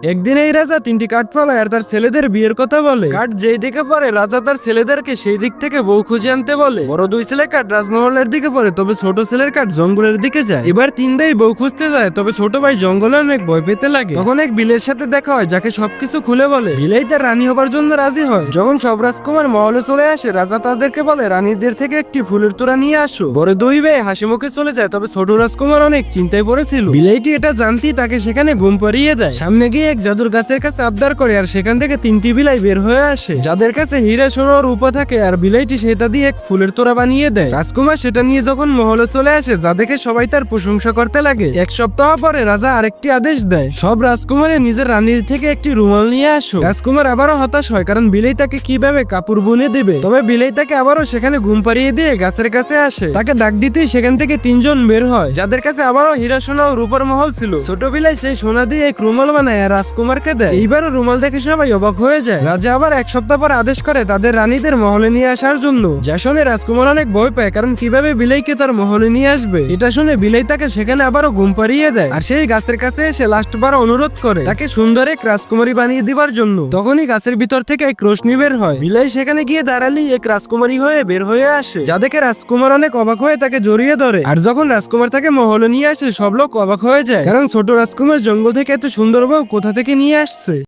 একদিন এই রাজা তিনটি কাঠ ফলায় আর তার ছেলেদের বিয়ের কথা বলে। কাঠ যেই দিকে পড়ে রাজা তার ছেলেদেরকে সেই দিক থেকে বউ খুঁজে আনতে বলে। বড় দুই ছেলে কাঠ রাজমহলের দিকে পড়ে, তবে ছোট ছেলের কাঠ জঙ্গলের দিকে যায়। এবার তিন ভাই বউ খুঁজতে যায়, তবে ছোট ভাই জঙ্গলে অনেক ভয় পেতে লাগে। তখন এক বিলের সাথে দেখা হয় যাকে সবকিছু খুলে বলে। বিলেই তার রানী হবার জন্য রাজি হয়। যখন সব রাজকুমার মহলে চলে আসে, রাজা তাদেরকে বলে রানীদের থেকে একটি ফুলের তোড়া নিয়ে আসো। বড় দুই ভাই হাসি মুখে চলে যায়, তবে ছোট রাজকুমার অনেক চিন্তায় পড়েছিল। বিলাইটি এটা জানতেই তাকে সেখানে ঘুম পাড়িয়ে দেয়। সামনে গিয়ে এক জাদুর গাছের কাছে আবদার করে, আর সেখান থেকে তিনটি বিলাই বের হয়ে আসে, যাদের কাছে হীরা সোনা ও রূপা থাকে। আর বিলাইটি সেটা দিয়ে এক ফুলের তোড়া বানিয়ে দেয়। রাজকুমার সেটা নিয়ে যখন মহলে চলে আসে, যা দেখে সবাই তার প্রশংসা করতে লাগে। এক সপ্তাহ পরে রাজা আরেকটি আদেশ দেয়, সব রাজকুমারের নিজের রানীর থেকে একটি রুমাল নিয়ে আসো। রাজকুমার আবারও হতাশ হয়, কারণ বিলাই তাকে কিভাবে কাপড় বুনে দেবে। তবে বিলাই তাকে আবারও সেখানে ঘুম পাড়িয়ে দিয়ে গাছের কাছে আসে। তাকে ডাক দিতেই সেখান থেকে তিনজন বের হয়, যাদের কাছে আবারও হীরা সোনা ও রূপার মহল ছিল। ছোট বিলাই সেই সোনা দিয়ে এক রুমাল বানায় আর রাজকুমারকে দেয়। এইবারও রুমাল দেখে সবাই অবাক হয়ে যায়। রাজা আবার এক সপ্তাহ পর আদেশ করে তাদের রানীদের মহলে নিয়ে আসার জন্য। যা শুনে রাজকুমার অনেক ভয় পায়, কারণ কিভাবে বিলাইকে তার মহলে নিয়ে আসবে। এটা শুনে বিলাই তাকে সেখানে আবারও ঘুম পাড়িয়ে দেয়, আর সেই গাছের কাছে এসে লাস্টবার অনুরোধ করে তাকে সুন্দর এক রাজকুমারী বানিয়ে দিবার জন্য। তখনই গাছের ভিতর থেকে এক রোশনি বের হয়। বিলাই সেখানে গিয়ে দাঁড়ালেই এক রাজকুমারী হয়ে বের হয়ে আসে, যা দেখে রাজকুমার অনেক অবাক হয়ে তাকে জড়িয়ে ধরে। আর যখন রাজকুমার তাকে মহলে নিয়ে আসে, সব লোক অবাক হয়ে যায়, কারণ ছোট রাজকুমার জঙ্গল থেকে এত সুন্দর বউ কোথা থেকে নিয়ে আসছে।